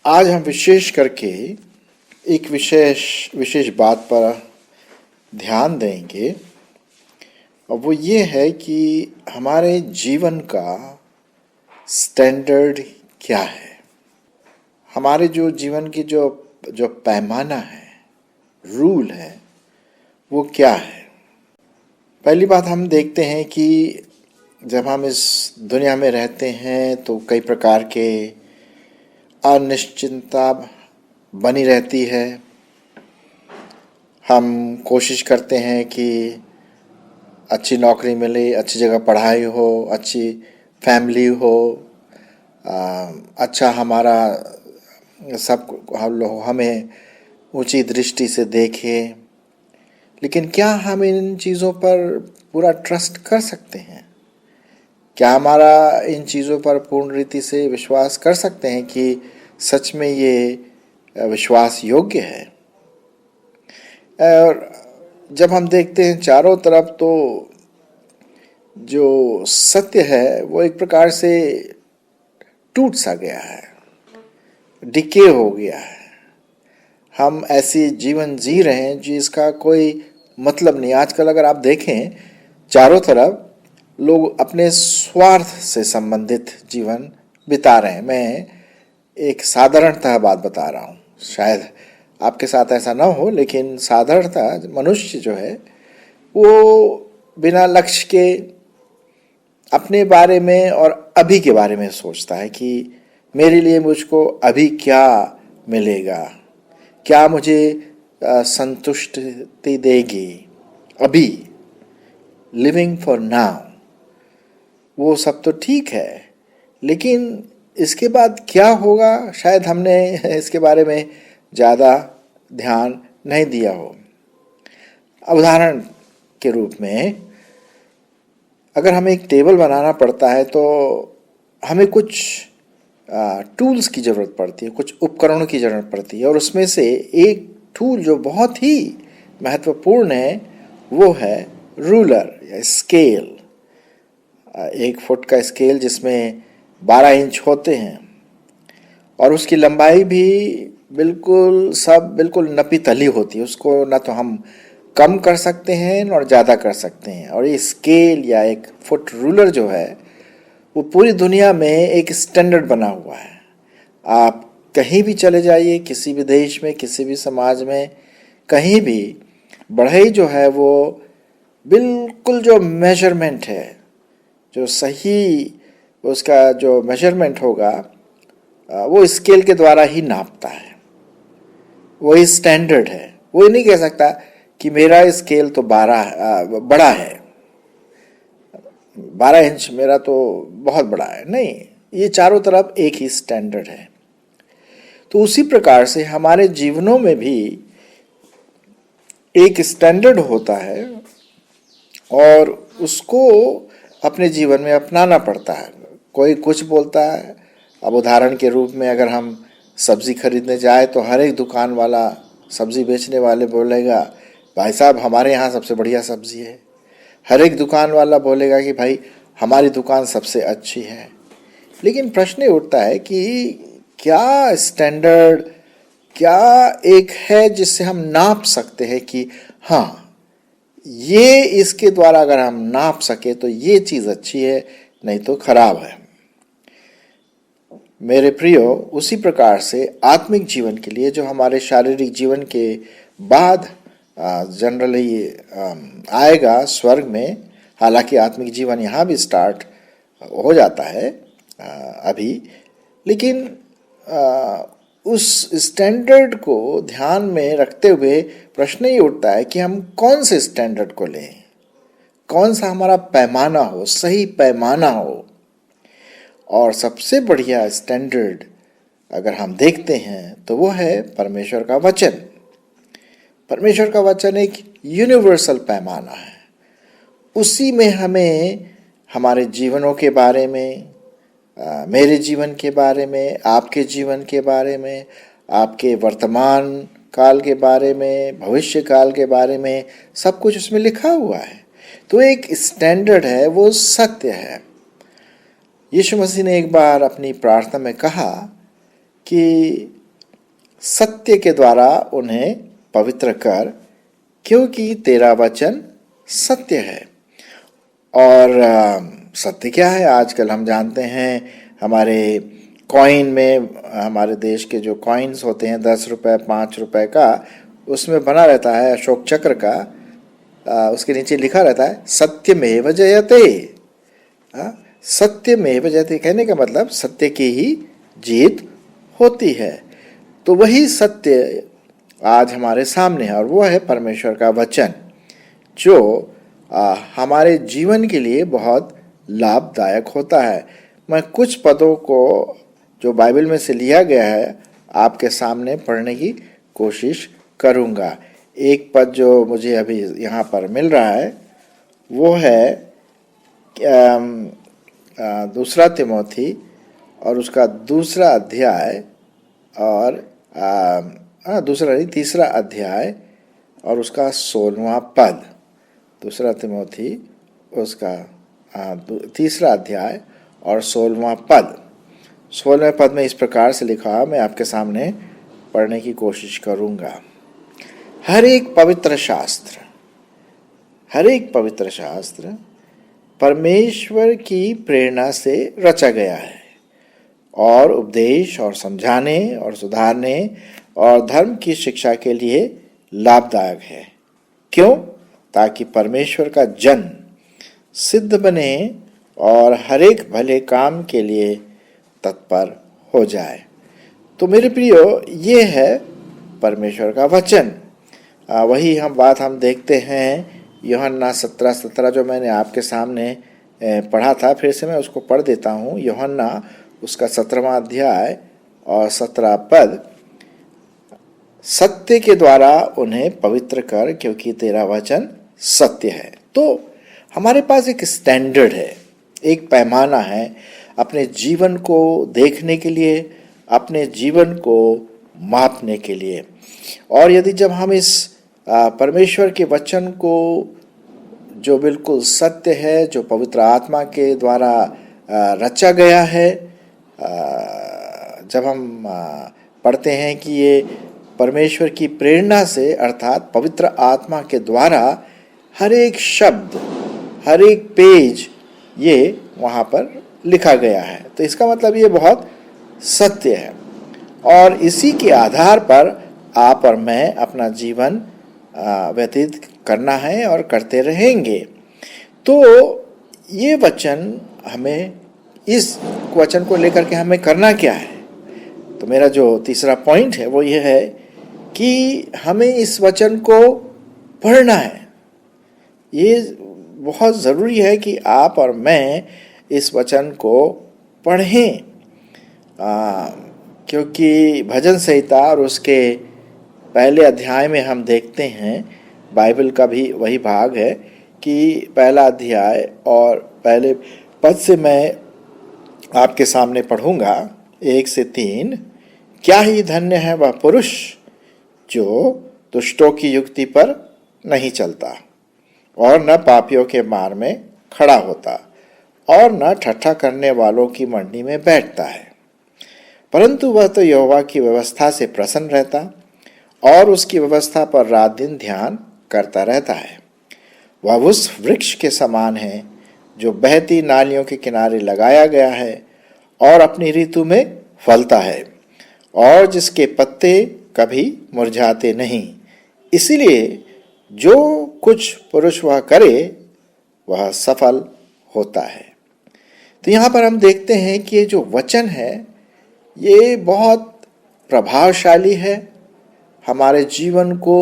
आज हम विशेष करके एक विशेष विशेष बात पर ध्यान देंगे और वो ये है कि हमारे जीवन का स्टैंडर्ड क्या है। हमारे जो जीवन की जो जो पैमाना है, रूल है, वो क्या है। पहली बात हम देखते हैं कि जब हम इस दुनिया में रहते हैं तो कई प्रकार के अनिश्चितता बनी रहती है। हम कोशिश करते हैं कि अच्छी नौकरी मिले, अच्छी जगह पढ़ाई हो, अच्छी फैमिली हो, अच्छा हमारा सब हम लोग हमें ऊंची दृष्टि से देखें। लेकिन क्या हम इन चीज़ों पर पूरा ट्रस्ट कर सकते हैं? क्या हमारा इन चीज़ों पर पूर्ण रीति से विश्वास कर सकते हैं कि सच में ये विश्वास योग्य है? और जब हम देखते हैं चारों तरफ तो जो सत्य है वो एक प्रकार से टूट सा गया है, डिके हो गया है। हम ऐसी जीवन जी रहे हैं जिसका कोई मतलब नहीं। आजकल अगर आप देखें चारों तरफ लोग अपने स्वार्थ से संबंधित जीवन बिता रहे हैं। मैं एक साधारणतः बात बता रहा हूँ, शायद आपके साथ ऐसा ना हो, लेकिन साधारणतः मनुष्य जो है वो बिना लक्ष्य के अपने बारे में और अभी के बारे में सोचता है कि मेरे लिए मुझको अभी क्या मिलेगा, क्या मुझे संतुष्टि देगी अभी। लिविंग फॉर नाउ, वो सब तो ठीक है, लेकिन इसके बाद क्या होगा शायद हमने इसके बारे में ज़्यादा ध्यान नहीं दिया हो। उदाहरण के रूप में अगर हमें एक टेबल बनाना पड़ता है तो हमें कुछ टूल्स की ज़रूरत पड़ती है, कुछ उपकरणों की ज़रूरत पड़ती है, और उसमें से एक टूल जो बहुत ही महत्वपूर्ण है वो है रूलर या स्केल। 1 फुट का स्केल जिसमें 12 इंच होते हैं और उसकी लंबाई भी बिल्कुल नपी तली होती है। उसको ना तो हम कम कर सकते हैं और ज़्यादा कर सकते हैं। और ये स्केल या 1 फुट रूलर जो है वो पूरी दुनिया में एक स्टैंडर्ड बना हुआ है। आप कहीं भी चले जाइए, किसी भी देश में, किसी भी समाज में, कहीं भी बढ़ई जो है वो बिल्कुल जो मेजरमेंट है, जो सही उसका जो मेजरमेंट होगा वो स्केल के द्वारा ही नापता है। वही स्टैंडर्ड है। वो नहीं कह सकता कि मेरा स्केल तो 12 बड़ा है, 12 इंच मेरा तो बहुत बड़ा है। नहीं, ये चारों तरफ एक ही स्टैंडर्ड है। तो उसी प्रकार से हमारे जीवनों में भी एक स्टैंडर्ड होता है और उसको अपने जीवन में अपनाना पड़ता है। कोई कुछ बोलता है। अब उदाहरण के रूप में अगर हम सब्ज़ी खरीदने जाए तो हर एक दुकान वाला, सब्ज़ी बेचने वाले बोलेगा भाई साहब हमारे यहाँ सबसे बढ़िया सब्ज़ी है। हर एक दुकान वाला बोलेगा कि भाई हमारी दुकान सबसे अच्छी है। लेकिन प्रश्न उठता है कि क्या स्टैंडर्ड, क्या एक है जिससे हम नाप सकते हैं कि हाँ ये इसके द्वारा अगर हम नाप सके तो ये चीज़ अच्छी है, नहीं तो खराब है। मेरे प्रियो, उसी प्रकार से आत्मिक जीवन के लिए जो हमारे शारीरिक जीवन के बाद जनरली आएगा स्वर्ग में, हालांकि आत्मिक जीवन यहाँ भी स्टार्ट हो जाता है अभी, लेकिन उस स्टैंडर्ड को ध्यान में रखते हुए प्रश्न ये उठता है कि हम कौन से स्टैंडर्ड को लें, कौन सा हमारा पैमाना हो, सही पैमाना हो। और सबसे बढ़िया स्टैंडर्ड अगर हम देखते हैं तो वो है परमेश्वर का वचन। परमेश्वर का वचन एक यूनिवर्सल पैमाना है। उसी में हमें हमारे जीवनों के बारे में, मेरे जीवन के बारे में, आपके जीवन के बारे में, आपके वर्तमान काल के बारे में, भविष्य काल के बारे में, सब कुछ उसमें लिखा हुआ है। तो एक स्टैंडर्ड है, वो सत्य है। यीशु मसीह ने एक बार अपनी प्रार्थना में कहा कि सत्य के द्वारा उन्हें पवित्र कर, क्योंकि तेरा वचन सत्य है। और सत्य क्या है? आजकल हम जानते हैं हमारे कॉइन में, हमारे देश के जो कॉइन्स होते हैं 10 रुपये 5 रुपये का, उसमें बना रहता है अशोक चक्र का, उसके नीचे लिखा रहता है सत्यमेव जयते। सत्यमेव जयते कहने का मतलब सत्य की ही जीत होती है। तो वही सत्य आज हमारे सामने है, और वो है परमेश्वर का वचन, जो हमारे जीवन के लिए बहुत लाभदायक होता है। मैं कुछ पदों को जो बाइबल में से लिया गया है आपके सामने पढ़ने की कोशिश करूँगा। एक पद जो मुझे अभी यहाँ पर मिल रहा है वो है 2 तिमोथी और उसका 2 अध्याय और 3 अध्याय और उसका 16वां पद। 2 तिमोथी उसका 3 अध्याय और 16वां पद। 16वें पद में इस प्रकार से लिखा, मैं आपके सामने पढ़ने की कोशिश करूँगा। हर एक पवित्र शास्त्र परमेश्वर की प्रेरणा से रचा गया है और उपदेश और समझाने और सुधारने और धर्म की शिक्षा के लिए लाभदायक है। क्यों? ताकि परमेश्वर का जन सिद्ध बने और हर एक भले काम के लिए तत्पर हो जाए। तो मेरे प्रियो, ये है परमेश्वर का वचन। वही बात हम देखते हैं यूहन्ना 17:17 जो मैंने आपके सामने पढ़ा था। फिर से मैं उसको पढ़ देता हूँ। यूहन्ना उसका 17वां अध्याय और 17 पद। सत्य के द्वारा उन्हें पवित्र कर, क्योंकि तेरा वचन सत्य है। तो हमारे पास एक स्टैंडर्ड है, एक पैमाना है अपने जीवन को देखने के लिए, अपने जीवन को मापने के लिए। और यदि जब हम इस परमेश्वर के वचन को, जो बिल्कुल सत्य है, जो पवित्र आत्मा के द्वारा रचा गया है, जब हम पढ़ते हैं कि ये परमेश्वर की प्रेरणा से, अर्थात पवित्र आत्मा के द्वारा हर एक शब्द, हर एक पेज ये वहाँ पर लिखा गया है, तो इसका मतलब ये बहुत सत्य है। और इसी के आधार पर आप और मैं अपना जीवन व्यतीत करना है और करते रहेंगे। तो ये वचन, हमें इस वचन को लेकर के हमें करना क्या है? तो मेरा जो तीसरा पॉइंट है वो ये है कि हमें इस वचन को पढ़ना है। ये बहुत ज़रूरी है कि आप और मैं इस वचन को पढ़ें, क्योंकि भजन संहिता और उसके पहले अध्याय में हम देखते हैं, बाइबल का भी वही भाग है कि पहला अध्याय और पहले पद से मैं आपके सामने पढ़ूंगा 1 से 3। क्या ही धन्य है वह पुरुष जो दुष्टों की युक्ति पर नहीं चलता और न पापियों के मार में खड़ा होता और न ठट्ठा करने वालों की मंडी में बैठता है, परंतु वह तो यहोवा की व्यवस्था से प्रसन्न रहता और उसकी व्यवस्था पर रात दिन ध्यान करता रहता है। वह उस वृक्ष के समान है जो बहती नालियों के किनारे लगाया गया है और अपनी ऋतु में फलता है और जिसके पत्ते कभी मुरझाते नहीं। इसीलिए जो कुछ पुरुष वह करे वह सफल होता है। तो यहाँ पर हम देखते हैं कि ये जो वचन है ये बहुत प्रभावशाली है, हमारे जीवन को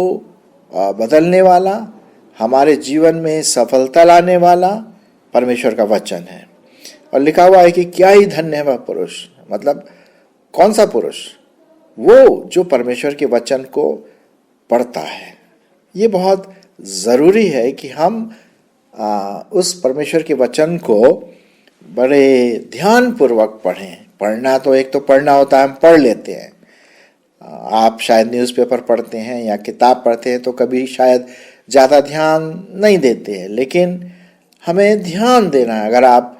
बदलने वाला, हमारे जीवन में सफलता लाने वाला परमेश्वर का वचन है। और लिखा हुआ है कि क्या ही धन्य है वह पुरुष, मतलब कौन सा पुरुष? वो जो परमेश्वर के वचन को पढ़ता है। ये बहुत ज़रूरी है कि हम उस परमेश्वर के वचन को बड़े ध्यानपूर्वक पढ़ें। पढ़ना तो एक तो पढ़ना होता है, हम पढ़ लेते हैं। आप शायद न्यूज़पेपर पढ़ते हैं या किताब पढ़ते हैं तो कभी शायद ज़्यादा ध्यान नहीं देते हैं, लेकिन हमें ध्यान देना है। अगर आप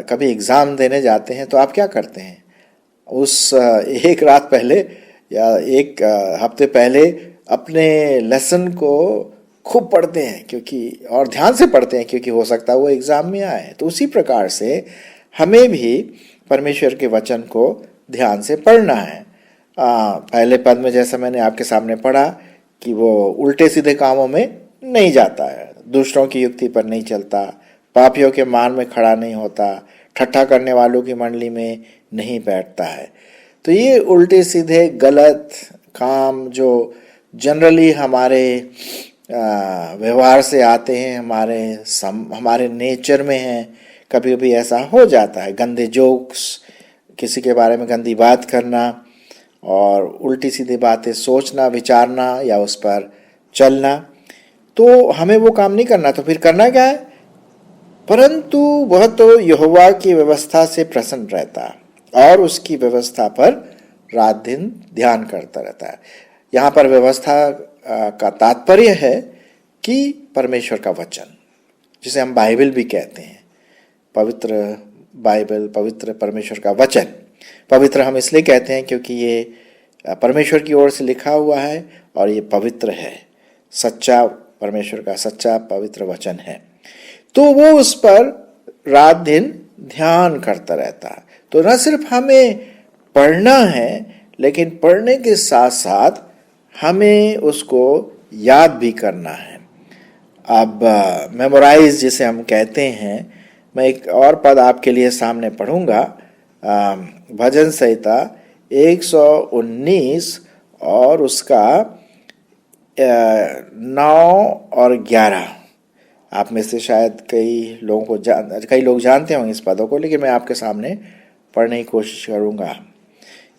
कभी एग्ज़ाम देने जाते हैं तो आप क्या करते हैं? उस एक रात पहले या एक हफ्ते पहले अपने लेसन को खूब पढ़ते हैं, क्योंकि और ध्यान से पढ़ते हैं, क्योंकि हो सकता है वो एग्जाम में आए। तो उसी प्रकार से हमें भी परमेश्वर के वचन को ध्यान से पढ़ना है। पहले पद में जैसा मैंने आपके सामने पढ़ा कि वो उल्टे सीधे कामों में नहीं जाता है, दूसरों की युक्ति पर नहीं चलता, पापियों के मान में खड़ा नहीं होता, ठट्ठा करने वालों की मंडली में नहीं बैठता है। तो ये उल्टे सीधे गलत काम जो जनरली हमारे व्यवहार से आते हैं, हमारे नेचर में हैं, कभी कभी ऐसा हो जाता है। गंदे जोक्स, किसी के बारे में गंदी बात करना और उल्टी सीधी बातें सोचना, विचारना या उस पर चलना, तो हमें वो काम नहीं करना। तो फिर करना क्या है? परंतु वह तो यहोवा की व्यवस्था से प्रसन्न रहता और उसकी व्यवस्था पर रात दिन ध्यान करता रहता है। यहाँ पर व्यवस्था का तात्पर्य है कि परमेश्वर का वचन, जिसे हम बाइबल भी कहते हैं, पवित्र बाइबल, पवित्र परमेश्वर का वचन। पवित्र हम इसलिए कहते हैं क्योंकि ये परमेश्वर की ओर से लिखा हुआ है और ये पवित्र है, सच्चा, परमेश्वर का सच्चा पवित्र वचन है। तो वो उस पर रात दिन ध्यान करता रहता है। तो न सिर्फ हमें पढ़ना है, लेकिन पढ़ने के साथ साथ हमें उसको याद भी करना है। अब मेमोराइज जिसे हम कहते हैं, मैं एक और पद आपके लिए सामने पढ़ूंगा। भजन संहिता 119 और उसका 9 और 11। आप में से शायद कई लोग जानते होंगे इस पदों को, लेकिन मैं आपके सामने पढ़ने की कोशिश करूंगा।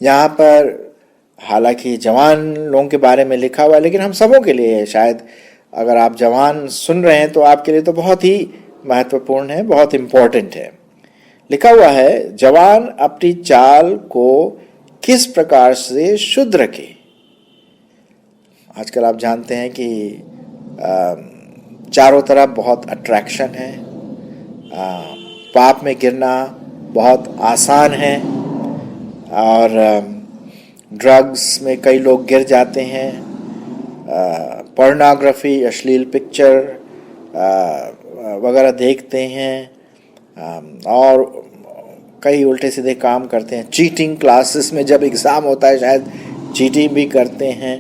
यहाँ पर हालांकि जवान लोगों के बारे में लिखा हुआ है, लेकिन हम सबों के लिए है। शायद अगर आप जवान सुन रहे हैं तो आपके लिए तो बहुत ही महत्वपूर्ण है, बहुत इम्पोर्टेंट है। लिखा हुआ है, जवान अपनी चाल को किस प्रकार से शुद्ध रखे। आजकल आप जानते हैं कि चारों तरफ बहुत अट्रैक्शन है, पाप में गिरना बहुत आसान है और ड्रग्स में कई लोग गिर जाते हैं, पोर्नोग्राफी, अश्लील पिक्चर वगैरह देखते हैं और कई उल्टे सीधे काम करते हैं। चीटिंग, क्लासेस में जब एग्ज़ाम होता है शायद चीटिंग भी करते हैं।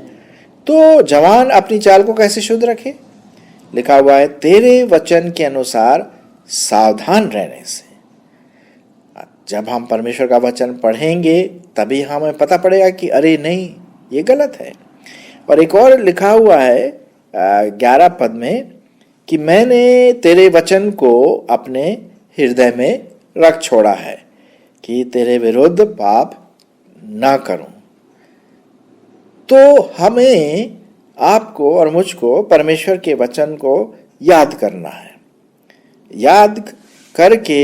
तो जवान अपनी चाल को कैसे शुद्ध रखे? लिखा हुआ है, तेरे वचन के अनुसार सावधान रहने से। जब हम परमेश्वर का वचन पढ़ेंगे तभी हमें पता पड़ेगा कि अरे नहीं, ये गलत है। और एक और लिखा हुआ है 11 पद में कि मैंने तेरे वचन को अपने हृदय में रख छोड़ा है कि तेरे विरुद्ध पाप ना करूं। तो हमें, आपको और मुझको परमेश्वर के वचन को याद करना है, याद करके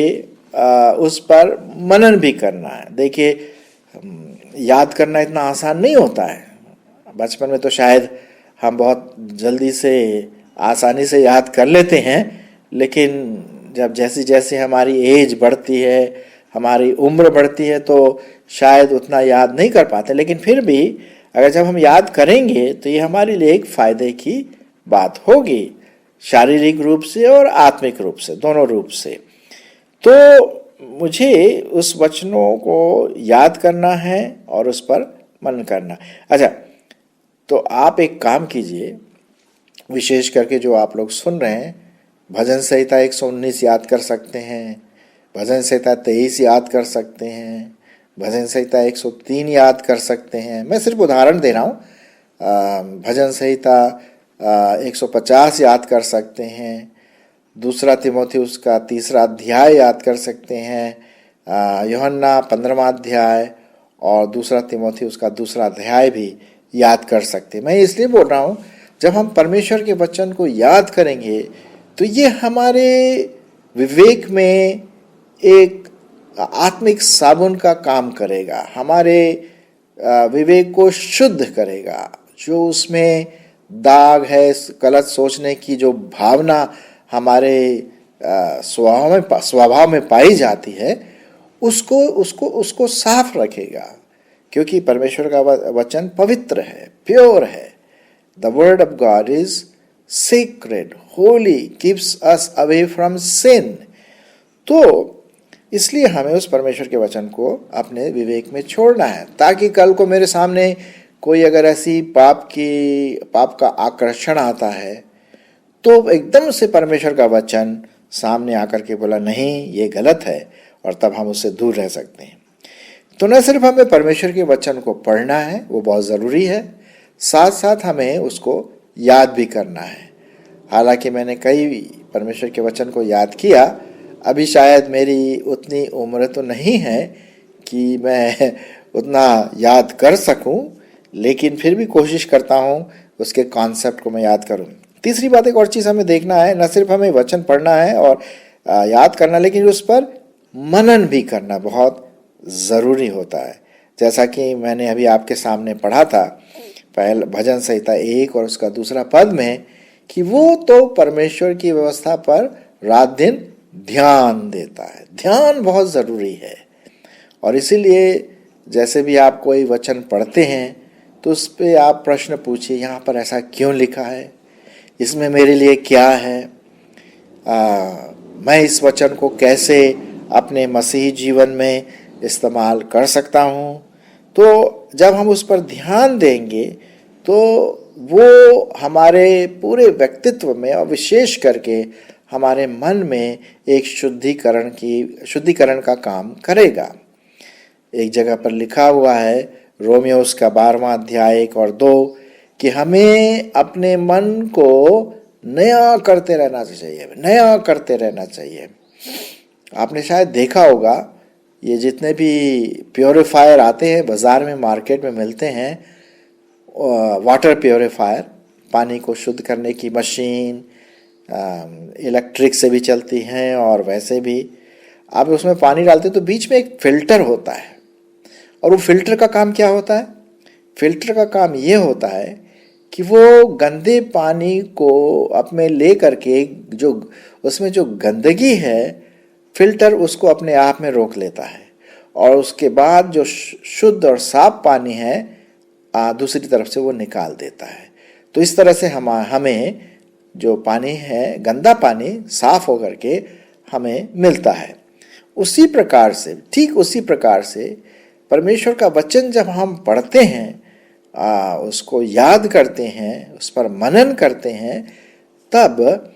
उस पर मनन भी करना है। देखिए, याद करना इतना आसान नहीं होता है। बचपन में तो शायद हम बहुत जल्दी से, आसानी से याद कर लेते हैं, लेकिन जब जैसे जैसे हमारी एज बढ़ती है, हमारी उम्र बढ़ती है, तो शायद उतना याद नहीं कर पाते। लेकिन फिर भी अगर जब हम याद करेंगे तो ये हमारे लिए एक फ़ायदे की बात होगी, शारीरिक रूप से और आत्मिक रूप से, दोनों रूप से। तो मुझे उस वचनों को याद करना है और उस पर मनन करना। अच्छा, तो आप एक काम कीजिए, विशेष करके जो आप लोग सुन रहे हैं, भजन संहिता 119 याद कर सकते हैं, भजन संहिता 23 याद कर सकते हैं, भजन संहिता 103 याद कर सकते हैं। मैं सिर्फ उदाहरण दे रहा हूँ। भजन संहिता 150 याद कर सकते हैं, दूसरा तीमुथियुस का 3 अध्याय याद कर सकते हैं, यूहन्ना 15वां अध्याय और दूसरा तीमुथियुस का 2 अध्याय भी याद कर सकते हैं। मैं इसलिए बोल रहा हूँ, जब हम परमेश्वर के वचन को याद करेंगे तो ये हमारे विवेक में एक आत्मिक साबुन का काम करेगा, हमारे विवेक को शुद्ध करेगा। जो उसमें दाग है, गलत सोचने की जो भावना हमारे स्वभाव में पाई जाती है, उसको उसको उसको साफ रखेगा, क्योंकि परमेश्वर का वचन पवित्र है, प्योर है। The word of God is sacred, holy, keeps us away from sin। तो इसलिए हमें उस परमेश्वर के वचन को अपने विवेक में छोड़ना है, ताकि कल को मेरे सामने कोई अगर ऐसी पाप का आकर्षण आता है तो एकदम से परमेश्वर का वचन सामने आकर के बोला नहीं ये गलत है, और तब हम उससे दूर रह सकते हैं। तो न सिर्फ हमें परमेश्वर के वचन को पढ़ना है, वो बहुत ज़रूरी है, साथ साथ हमें उसको याद भी करना है। हालांकि मैंने कई परमेश्वर के वचन को याद किया, अभी शायद मेरी उतनी उम्र तो नहीं है कि मैं उतना याद कर सकूं, लेकिन फिर भी कोशिश करता हूं उसके कॉन्सेप्ट को मैं याद करूं। तीसरी बात, एक और चीज़ हमें देखना है, न सिर्फ हमें वचन पढ़ना है और याद करना, लेकिन उस पर मनन भी करना बहुत ज़रूरी होता है। जैसा कि मैंने अभी आपके सामने पढ़ा था पहले भजन संहिता 1 और उसका 2 पद में, कि वो तो परमेश्वर की व्यवस्था पर रात दिन ध्यान देता है। ध्यान बहुत ज़रूरी है, और इसीलिए जैसे भी आप कोई वचन पढ़ते हैं तो उस पर आप प्रश्न पूछिए, यहाँ पर ऐसा क्यों लिखा है, इसमें मेरे लिए क्या है, मैं इस वचन को कैसे अपने मसीही जीवन में इस्तेमाल कर सकता हूँ। तो जब हम उस पर ध्यान देंगे तो वो हमारे पूरे व्यक्तित्व में और विशेष करके हमारे मन में एक शुद्धिकरण का काम करेगा। एक जगह पर लिखा हुआ है रोमियोस का 12वां अध्याय 1 और 2 कि हमें अपने मन को नया करते रहना चाहिए, नया करते रहना चाहिए। आपने शायद देखा होगा ये जितने भी प्योरीफायर आते हैं बाज़ार में, मार्केट में मिलते हैं, वाटर प्योरीफायर, पानी को शुद्ध करने की मशीन, इलेक्ट्रिक से भी चलती हैं और वैसे भी आप उसमें पानी डालते तो बीच में एक फ़िल्टर होता है। और वो फ़िल्टर का काम क्या होता है? फ़िल्टर का काम ये होता है कि वो गंदे पानी को अपने ले करके जो उसमें जो गंदगी है, फ़िल्टर उसको अपने आप में रोक लेता है, और उसके बाद जो शुद्ध और साफ पानी है दूसरी तरफ से वो निकाल देता है। तो इस तरह से हमें जो पानी है, गंदा पानी साफ होकर के हमें मिलता है। उसी प्रकार से, ठीक उसी प्रकार से परमेश्वर का वचन जब हम पढ़ते हैं, उसको याद करते हैं, उस पर मनन करते हैं, तब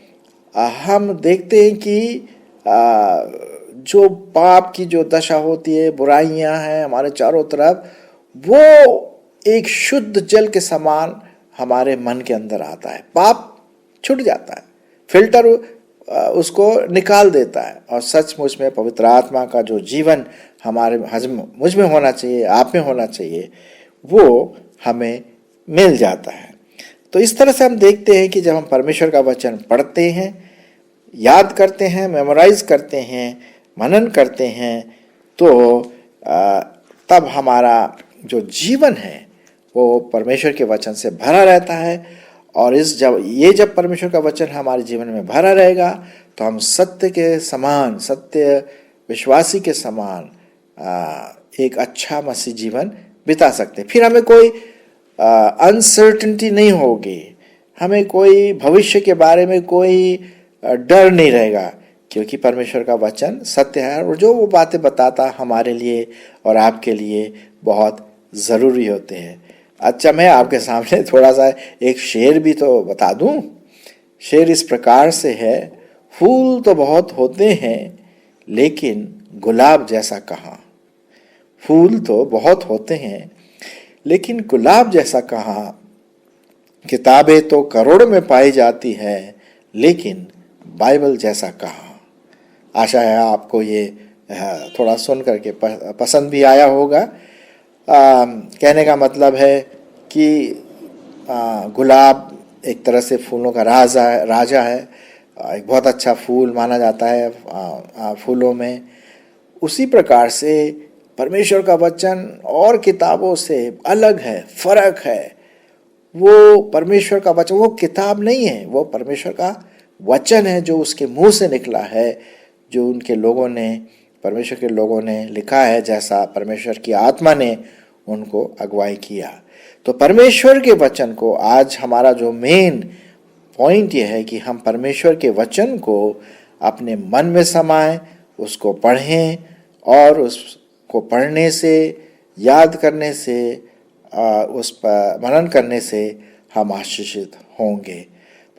हम देखते हैं कि जो पाप की जो दशा होती है, बुराइयां हैं हमारे चारों तरफ, वो एक शुद्ध जल के समान हमारे मन के अंदर आता है। पाप छूट जाता है, फिल्टर उसको निकाल देता है, और सचमुच में पवित्र आत्मा का जो जीवन हमारे मुझ में होना चाहिए, आप में होना चाहिए, वो हमें मिल जाता है। तो इस तरह से हम देखते हैं कि जब हम परमेश्वर का वचन पढ़ते हैं, याद करते हैं, मेमोराइज करते हैं, मनन करते हैं, तो तब हमारा जो जीवन है वो परमेश्वर के वचन से भरा रहता है। और जब परमेश्वर का वचन हमारे जीवन में भरा रहेगा तो हम सत्य के समान, सत्य विश्वासी के समान एक अच्छा मसीह जीवन बिता सकते हैं। फिर हमें कोई अनसर्टेनिटी नहीं होगी, हमें कोई भविष्य के बारे में कोई डर नहीं रहेगा, क्योंकि परमेश्वर का वचन सत्य है और जो वो बातें बताता हमारे लिए और आपके लिए बहुत ज़रूरी होते हैं। अच्छा, मैं आपके सामने थोड़ा सा एक शेर भी तो बता दूं। शेर इस प्रकार से है, फूल तो बहुत होते हैं लेकिन गुलाब जैसा कहाँ। फूल तो बहुत होते हैं लेकिन गुलाब जैसा कहाँ। किताबें तो करोड़ों में पाई जाती है लेकिन बाइबल जैसा कहाँ। आशा है आपको ये थोड़ा सुन करके पसंद भी आया होगा। कहने का मतलब है कि गुलाब एक तरह से फूलों का राजा है, एक बहुत अच्छा फूल माना जाता है फूलों में। उसी प्रकार से परमेश्वर का वचन और किताबों से अलग है, फर्क है। वो परमेश्वर का वचन वो किताब नहीं है, वो परमेश्वर का वचन है जो उसके मुंह से निकला है, जो उनके लोगों ने परमेश्वर के लोगों ने लिखा है, जैसा परमेश्वर की आत्मा ने उनको अगुवाई किया। तो परमेश्वर के वचन को आज हमारा जो मेन पॉइंट यह है कि हम परमेश्वर के वचन को अपने मन में समाएं, उसको पढ़ें और उसको पढ़ने से, याद करने से, उस पर मनन करने से हम आशीषित होंगे।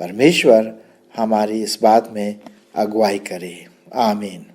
परमेश्वर हमारी इस बात में अगुवाई करे। आमीन।